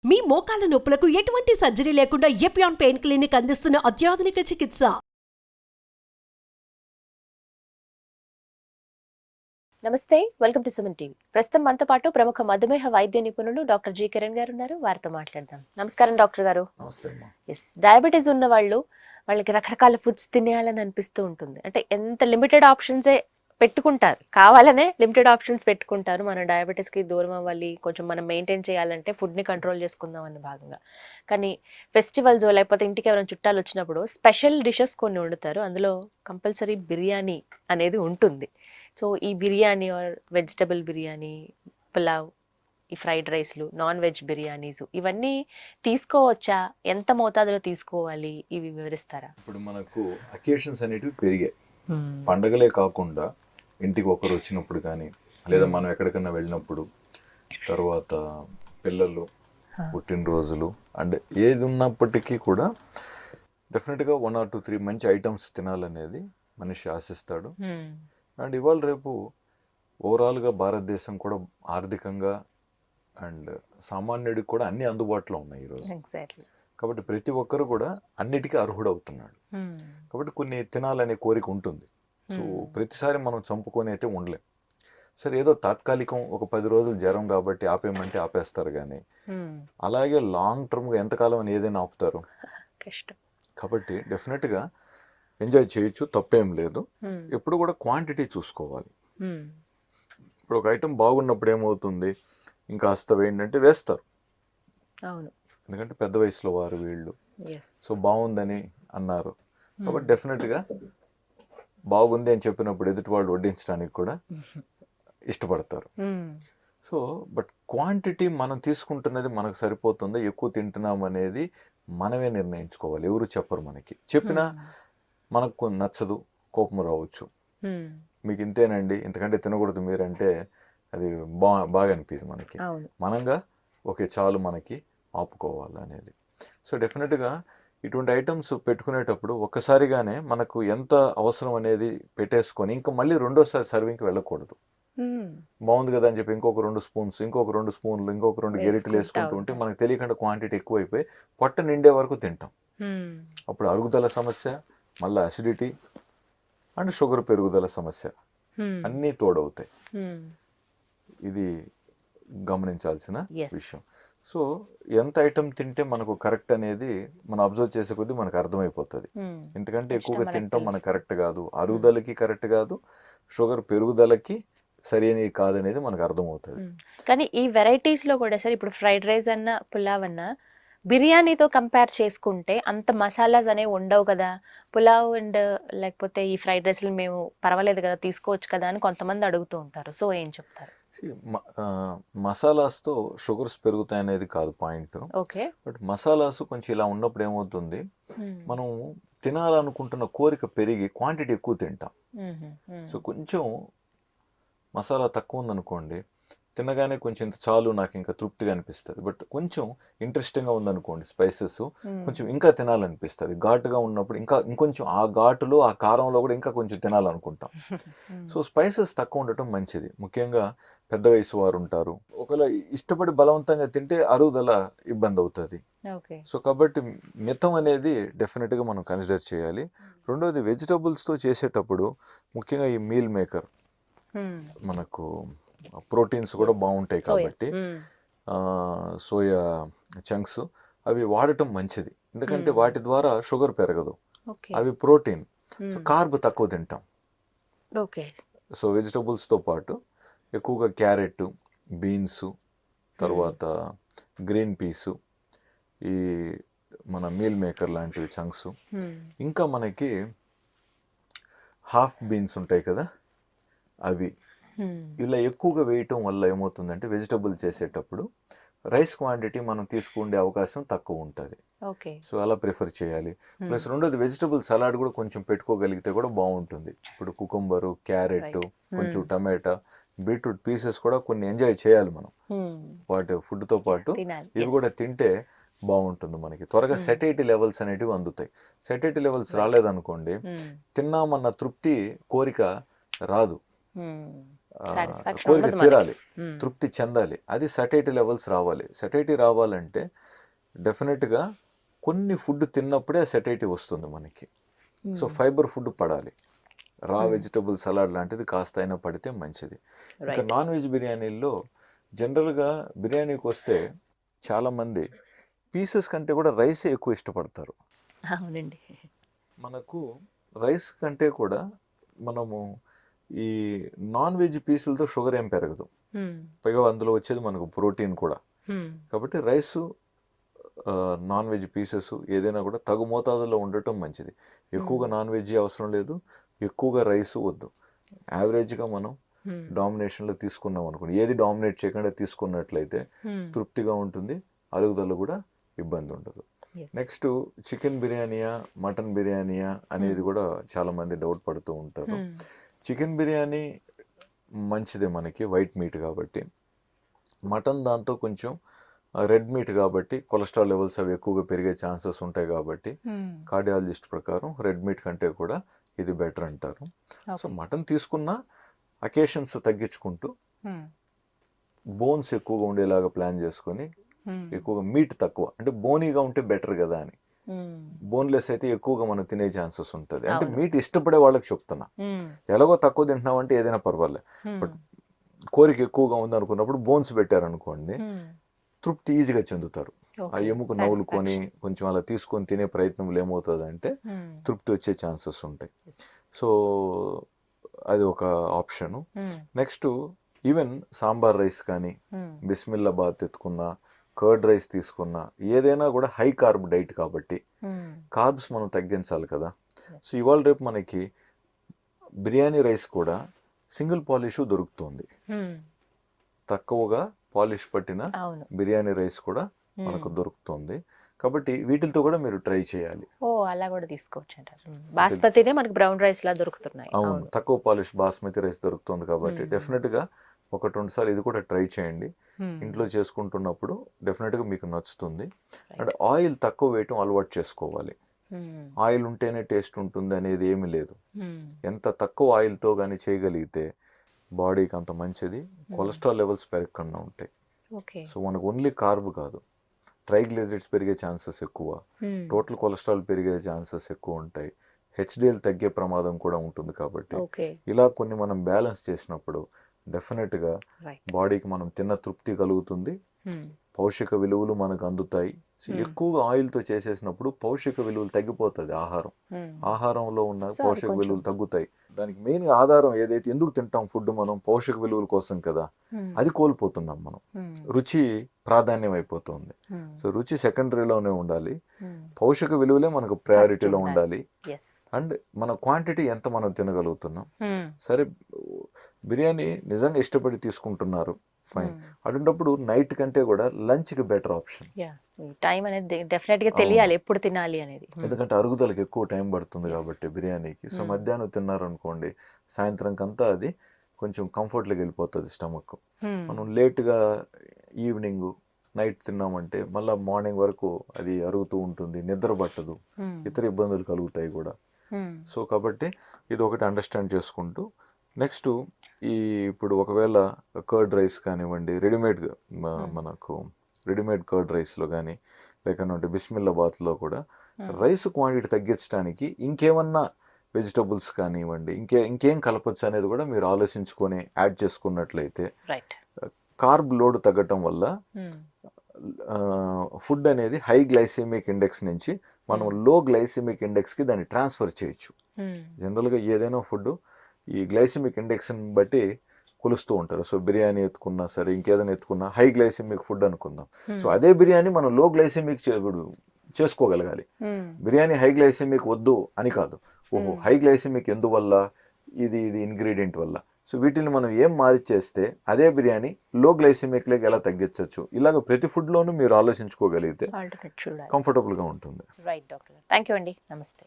మీ మోకాల నొప్పులకు ఎటువంటి సర్జరీ లేకుండా ఎపియాన్ పెయిన్ క్లినిక్ అందిస్తున్న అత్యాధునిక చికిత్స. నమస్తే, వెల్కమ్ టు సుమన్ టీవీ. ప్రస్తుతం మనతో పాటు ప్రముఖ మధుమేహ వైద్య నిపుణులు డాక్టర్ జి కిరణ్ గారు ఉన్నారు. వారితో మాట్లాడదాం. నమస్కారం డాక్టర్ గారు. ఎస్, డయాబెటీస్ ఉన్న వాళ్ళకి రకరకాల ఫుడ్స్ తినేయాలని అనిపిస్తూ ఉంటుంది. అంటే ఎంత లిమిటెడ్ ఆప్షన్సే పెట్టుకుంటారు, కావాలనే లిమిటెడ్ ఆప్షన్స్ పెట్టుకుంటారు. మన డయాబెటీస్కి దూరం అవ్వాలి, కొంచెం మనం మెయింటైన్ చేయాలంటే ఫుడ్ని కంట్రోల్ చేసుకుందాం అన్న భాగంగా. కానీ ఫెస్టివల్స్ లేకపోతే ఇంటికి ఎవరైనా చుట్టాలు వచ్చినప్పుడు స్పెషల్ డిషెస్ కొన్ని వండుతారు. అందులో కంపల్సరీ బిర్యానీ అనేది ఉంటుంది. సో ఈ బిర్యానీ ఆర్ వెజిటబుల్ బిర్యానీ, పులావ్, ఈ ఫ్రైడ్ రైస్లు, నాన్ వెజ్ బిర్యానీస్, ఇవన్నీ తీసుకోవచ్చా? ఎంత మోతాదులో తీసుకోవాలి? ఇవి వివరిస్తారా? ఇప్పుడు మనకు అకేషన్స్ అనేటివి పెరిగాయి. పండగలే కాకుండా ఇంటికి ఒకరు వచ్చినప్పుడు కానీ, లేదా మనం ఎక్కడికన్నా వెళ్ళినప్పుడు, తర్వాత పిల్లలు పుట్టినరోజులు, అండ్ ఏది ఉన్నప్పటికీ కూడా డెఫినెట్గా 1 or 2, 3 మంచి ఐటమ్స్ తినాలనేది మనిషి ఆశిస్తాడు. అండ్ ఇవాళ రేపు ఓవరాల్గా భారతదేశం కూడా ఆర్థికంగా అండ్ సామాన్యుడికి కూడా అన్ని అందుబాటులో ఉన్నాయి ఈరోజు. కాబట్టి ప్రతి ఒక్కరు కూడా అన్నిటికీ అర్హుడు అవుతున్నాడు. కాబట్టి కొన్ని తినాలనే కోరిక ఉంటుంది. సో ప్రతిసారి మనం చంపుకొని అయితే ఉండలేం. సరే, ఏదో తాత్కాలికం ఒక 10 రోజులు జ్వరం కాబట్టి ఆపేయమంటే ఆపేస్తారు, కానీ అలాగే లాంగ్ టర్మ్గా ఎంతకాలం అని ఏదైనా ఆపుతారు? కష్టం. కాబట్టి డెఫినెట్గా ఎంజాయ్ చేయొచ్చు, తప్పేం లేదు. ఎప్పుడు కూడా క్వాంటిటీ చూసుకోవాలి. ఇప్పుడు ఒక ఐటమ్ బాగున్నప్పుడు ఏమవుతుంది, ఇంకాస్త ఏంటంటే వేస్తారు. అవును, ఎందుకంటే పెద్ద వయసులో వారు వీళ్ళు, సో బాగుందని అన్నారు కాబట్టి డెఫినెట్గా బాగుంది అని చెప్పినప్పుడు ఎదుటి వాళ్ళు వడ్డించడానికి కూడా ఇష్టపడతారు. సో బట్ క్వాంటిటీ మనం తీసుకుంటున్నది మనకు సరిపోతుందా, ఎక్కువ తింటున్నాం అనేది మనమే నిర్ణయించుకోవాలి. ఎవరు చెప్పరు మనకి. చెప్పినా మనకు నచ్చదు, కోపం రావచ్చు. మీకు ఇంతేనండి, ఇంతకంటే తినకూడదు మీరంటే అది బాగా అనిపించదు మనకి. మనంగా ఓకే చాలు మనకి ఆపుకోవాలి అనేది. సో డెఫినెట్గా ఇటువంటి ఐటమ్స్ పెట్టుకునేటప్పుడు ఒక్కసారిగానే మనకు ఎంత అవసరం అనేది పెట్టేసుకొని ఇంకా మళ్ళీ రెండోసారి సర్వింగ్కి వెళ్ళకూడదు. బాగుంది కదా అని చెప్పి ఇంకొక 2 స్పూన్స్, ఇంకొక 2 స్పూన్లు, ఇంకొక 2 గెరిటలు వేసుకుంటూ ఉంటే మనకు తెలియకుండా క్వాంటిటీ ఎక్కువైపోయి పొట్ట నిండే వరకు తింటాం. అప్పుడు అరుగుదల సమస్య, మళ్ళీ అసిడిటీ అండ్ షుగర్ పెరుగుదల సమస్య అన్నీ తోడవుతాయి. ఇది గమనించాల్సిన విషయం. సో ఎంత ఐటమ్ తింటే మనకు కరెక్ట్ అనేది మనం అబ్జర్వ్ చేసే కొద్దీ మనకు అర్థమైపోతుంది. ఎందుకంటే ఎక్కువగా తింటాం మనకు కరెక్ట్ కాదు, అరుగుదలకి కరెక్ట్ కాదు, షుగర్ పెరుగుదలకి సరైనది కాదనేది మనకు అర్థమవుతుంది. కానీ ఈ వెరైటీస్లో కూడా సార్, ఇప్పుడు ఫ్రైడ్ రైస్ అన్న, పులావ్ అన్న, బిర్యానీతో కంపేర్ చేసుకుంటే అంత మసాలాస్ అనేవి ఉండవు కదా. పులావ్ అండ్ లేకపోతే ఈ ఫ్రైడ్ రైస్లు మేము పర్వాలేదు కదా, తీసుకోవచ్చు కదా అని కొంతమంది అడుగుతూ ఉంటారు. సో ఏం చెప్తారు? మసాలాస్తో షుగర్స్ పెరుగుతాయి అనేది కాదు పాయింట్. బట్ మసాలాస్ కొంచెం ఇలా ఉన్నప్పుడు ఏమవుతుంది, మనం తినాలనుకుంటున్న కోరిక పెరిగి క్వాంటిటీ ఎక్కువ తింటాం. సో కొంచెం మసాలా తక్కువ ఉందనుకోండి, తినగానే కొంచెం ఇంత చాలు నాకు ఇంకా తృప్తిగా అనిపిస్తుంది. బట్ కొంచెం ఇంట్రెస్టింగ్గా ఉందనుకోండి స్పైసెస్, కొంచెం ఇంకా తినాలనిపిస్తుంది. ఘాటుగా ఉన్నప్పుడు ఇంకొంచెం ఆ ఘాటులో ఆ కారంలో కూడా ఇంకా కొంచెం తినాలనుకుంటాం. సో స్పైసెస్ తక్కువ ఉండటం మంచిది. ముఖ్యంగా పెద్ద వయసు వారు ఉంటారు, ఒకవేళ ఇష్టపడి బలవంతంగా తింటే అరుగుదల ఇబ్బంది అవుతుంది. సో కాబట్టి మితం అనేది డెఫినెట్గా మనం కన్సిడర్ చేయాలి. రెండోది వెజిటబుల్స్తో చేసేటప్పుడు ముఖ్యంగా ఈ మీల్ మేకర్ మనకు ప్రోటీన్స్ కూడా బాగుంటాయి కాబట్టి సోయా చంక్స్ అవి వాడటం మంచిది. ఎందుకంటే వాటి ద్వారా షుగర్ పెరగదు, అవి ప్రోటీన్. సో కార్బ్ తక్కువ తింటాం. సో వెజిటబుల్స్తో పాటు ఎక్కువగా క్యారెట్, బీన్స్, తర్వాత గ్రీన్ పీసు, ఈ మన మీల్ మేకర్ లాంటివి చంక్స్, ఇంకా మనకి హాఫ్ బీన్స్ ఉంటాయి కదా అవి, ఇలా ఎక్కువగా వేయటం వల్ల ఏమవుతుందంటే వెజిటబుల్ చేసేటప్పుడు రైస్ క్వాంటిటీ మనం తీసుకునే అవకాశం తక్కువ ఉంటుంది. సో అలా ప్రిఫర్ చేయాలి. ప్లస్ రెండోది వెజిటబుల్ సలాడ్ కూడా కొంచెం పెట్టుకోగలిగితే కూడా బాగుంటుంది. ఇప్పుడు కుకుంబరు, క్యారెట్, కొంచెం టమాటా, బీట్రూట్ పీసెస్ కూడా కొన్ని ఎంజాయ్ చేయాలి మనం వాటి ఫుడ్తో పాటు. ఇవి కూడా తింటే బాగుంటుంది. మనకి త్వరగా సెటైటీ లెవెల్స్ అనేటివి అందుతాయి. సెటైటీ లెవెల్స్ రాలేదనుకోండి, తిన్నామన్న తృప్తి, కోరిక రాదు. Satisfaction కోరిక ఉండదు మనకి. తీరాలి, తృప్తి చెందాలి. అది సటైటీ లెవెల్స్ రావాలి. సటైటీ రావాలంటే డెఫినెట్గా కొన్ని ఫుడ్ తిన్నప్పుడే సటైటీ వస్తుంది మనకి. సో ఫైబర్ ఫుడ్ పడాలి. రా వెజిటబుల్ సలాడ్ లాంటిది కాస్త అయినా పడితే మంచిది. ఇంకా నాన్ వెజ్ బిర్యానీల్లో జనరల్గా బిర్యానీకి వస్తే చాలామంది పీసెస్ కంటే కూడా రైసే ఎక్కువ ఇష్టపడతారు. అవునండి. మనకు రైస్ కంటే కూడా మనము ఈ నాన్ వెజ్ పీసులతో షుగర్ ఏం పెరగదు, పైగా అందులో వచ్చేది మనకు ప్రోటీన్ కూడా. కాబట్టి రైసు నాన్ వెజ్ పీసెస్ ఏదైనా కూడా తగు మోతాదులో ఉండటం మంచిది. ఎక్కువగా నాన్ వెజ్ అవసరం లేదు, ఎక్కువగా రైస్ వద్దు. యావరేజ్గా మనం డామినేషన్లో తీసుకున్నాం అనుకోండి, ఏది డామినేట్ చేయకుండా తీసుకున్నట్లయితే తృప్తిగా ఉంటుంది, అరుగుదల కూడా ఇబ్బంది ఉండదు. నెక్స్ట్ చికెన్ బిర్యానీయా మటన్ బిర్యానీయా అనేది కూడా చాలా మంది డౌట్ పడుతూ ఉంటారు. చికెన్ బిర్యానీ మంచిదే మనకి, వైట్ మీట్ కాబట్టి. మటన్ దాంతో కొంచెం రెడ్ మీట్ కాబట్టి కొలెస్ట్రాల్ లెవెల్స్ అవి ఎక్కువగా పెరిగే ఛాన్సెస్ ఉంటాయి కాబట్టి కార్డియాలజిస్ట్ ప్రకారం రెడ్ మీట్ కంటే కూడా ఇది బెటర్ అంటారు. సో మటన్ తీసుకున్న అకేషన్స్ తగ్గించుకుంటూ బోన్స్ ఎక్కువగా ఉండేలాగా ప్లాన్ చేసుకొని, ఎక్కువగా మీట్ తక్కువ, అంటే బోనీగా ఉంటే బెటర్ కదా అని. బోన్లెస్ అయితే ఎక్కువగా మనం తినే ఛాన్సెస్ ఉంటుంది. అంటే మీట్ ఇష్టపడే వాళ్ళకి చెప్తున్నా. ఎలాగో తక్కువ తింటున్నాం అంటే ఏదైనా పర్వాలేదు, బట్ కోరిక ఎక్కువగా ఉంది అనుకున్నప్పుడు బోన్స్ పెట్టారనుకోండి తృప్తి ఈజీగా చెందుతారు. ఆ ఎముక నవ్వులుకొని కొంచెం అలా తీసుకొని తినే ప్రయత్నంలో ఏమవుతుంది అంటే తృప్తి వచ్చే ఛాన్సెస్ ఉంటాయి. సో అది ఒక option. Next even sambar rice కానీ, బిస్మిల్లాబాద్ ఎత్తుకున్నా, కర్డ్ రైస్ తీసుకున్నా, ఏదైనా కూడా హై కార్బ్ డైట్ కాబట్టి కార్బ్స్ మనం తగ్గించాలి కదా. సో ఇవాళ రేపు మనకి బిర్యానీ రైస్ కూడా సింగిల్ పాలిష్ దొరుకుతుంది. తక్కువగా పాలిష్ పట్టిన బిర్యానీ రైస్ కూడా మనకు దొరుకుతుంది. కాబట్టి వీటితో కూడా మీరు ట్రై చేయాలి. అలా కూడా తీసుకోవచ్చు అంటారు. బాస్మతినే మనకి బ్రౌన్ రైస్ లా దొరుకుతున్నాయి. అవును, తక్కువ పాలిష్ బాస్మతి రైస్ దొరుకుతుంది కాబట్టి డెఫినెట్ గా 1-2 సార్లు ఇది కూడా ట్రై చేయండి. ఇంట్లో చేసుకుంటున్నప్పుడు డెఫినెట్ గా మీకు నచ్చుతుంది. అండ్ ఆయిల్ తక్కువ వేయటం అలవాటు చేసుకోవాలి. ఆయిల్ ఉంటేనే టేస్ట్ ఉంటుంది అనేది ఏమీ లేదు. ఎంత తక్కువ ఆయిల్తో కానీ చేయగలిగితే బాడీకి అంత మంచిది. కొలెస్ట్రాల్ లెవెల్స్ పెరగకుండా ఉంటాయి. సో మనకు ఓన్లీ కార్బ్ కాదు, ట్రైగ్లిజరైడ్స్ పెరిగే ఛాన్సెస్ ఎక్కువ, టోటల్ కొలెస్ట్రాల్ పెరిగే ఛాన్సెస్ ఎక్కువ ఉంటాయి, హెచ్డిఎల్ తగ్గే ప్రమాదం కూడా ఉంటుంది. కాబట్టి ఇలా కొన్ని మనం బ్యాలెన్స్ చేసినప్పుడు డెఫినెట్గా బాడీకి మనం తిన్న తృప్తి కలుగుతుంది, పౌషిక విలువలు మనకు అందుతాయి. ఎక్కువగా ఆయిల్తో చేసేసినప్పుడు పౌషిక విలువలు తగ్గిపోతుంది. ఆహారంలో ఉన్న పౌషిక విలువలు తగ్గుతాయి. దానికి మెయిన్ ఆధారం ఏదైతే, ఎందుకు తింటాం ఫుడ్ మనం పౌషిక విలువల కోసం కదా, అది కోల్పోతున్నాం మనం. రుచి ప్రాధాన్యం అయిపోతుంది. సో రుచి సెకండరీలోనే ఉండాలి, పౌషిక విలువలే మనకు ప్రయారిటీలో ఉండాలి. అండ్ మన క్వాంటిటీ ఎంత మనం తినగలుగుతున్నాం. సరే బిర్యానీ నిజంగా ఇష్టపడి తీసుకుంటున్నారు, ఫైన్. అటువంటిప్పుడు నైట్ కంటే కూడా లంచ్ కి బెటర్ ఆప్షన్. టైం అనేది డెఫినెట్ గా తెలియాలి ఎప్పుడు తినాలి అనేది, ఎందుకంటే అరుగుదలకి ఎక్కువ టైం పడుతుంది కాబట్టి బిర్యానీకి. సో మధ్యాహ్నం తిన్నారనుకోండి, సాయంత్రం కంతా అది కొంచెం కంఫర్ట్లోకి వెళ్ళిపోతుంది స్టమక్. మనం లేట్గా ఈవినింగ్ నైట్ తిన్నామంటే మళ్ళీ మార్నింగ్ వరకు అది అరుగుతూ ఉంటుంది, నిద్ర పట్టదు, ఇతర ఇబ్బందులు కలుగుతాయి కూడా. సో కాబట్టి ఇది ఒకటి అండర్స్టాండ్ చేసుకుంటూ, నెక్స్ట్ ఇప్పుడు ఒకవేళ కర్డ్ రైస్ కానివ్వండి, మనకు రెడీమేడ్ కర్డ్ రైస్లో కానీ, లేకపోతే బిస్మిల్లాబాద్లో కూడా రైస్ క్వాంటిటీ తగ్గించడానికి ఇంకేమన్నా వెజిటబుల్స్ కానివ్వండి, ఇంకేం కలపచ్చు అనేది కూడా మీరు ఆలోచించుకొని యాడ్ చేసుకున్నట్లయితే కార్బ్ లోడ్ తగ్గటం వల్ల ఫుడ్ అనేది హై గ్లైసెమిక్ ఇండెక్స్ నుంచి మనం లో గ్లైసెమిక్ ఇండెక్స్కి దాన్ని ట్రాన్స్ఫర్ చేయొచ్చు. జనరల్గా ఏదైనా ఫుడ్ ఈ గ్లైసెమిక్ ఇండెక్స్ని బట్టి కొలుస్తూ ఉంటారు. సో బిర్యానీ ఎత్తుకున్నా సరే, ఇంకేదైనా ఎత్తుకున్నా హై గ్లైసెమిక్ ఫుడ్ అనుకుందాం. సో అదే బిర్యానీ మనం లో గ్లైసెమిక్ చేసుకోగలగాలి. బిర్యానీ హై గ్లైసెమిక్ వద్దు అని కాదు, ఓహో హై గ్లైసెమిక్ ఎందువల్ల, ఇది ఇంగ్రీడియంట్ వల్ల. సో వీటిని మనం ఏం మార్చేస్తే అదే బిర్యానీ లో గ్లైసెమిక్లోకి ఎలా తగ్గించవచ్చు, ఇలాగ ప్రతి ఫుడ్లోనూ మీరు ఆలోచించుకోగలిగితే కంఫర్టబుల్గా ఉంటుంది. రైట్ డాక్టర్, థ్యాంక్ యూ అండి, నమస్తే.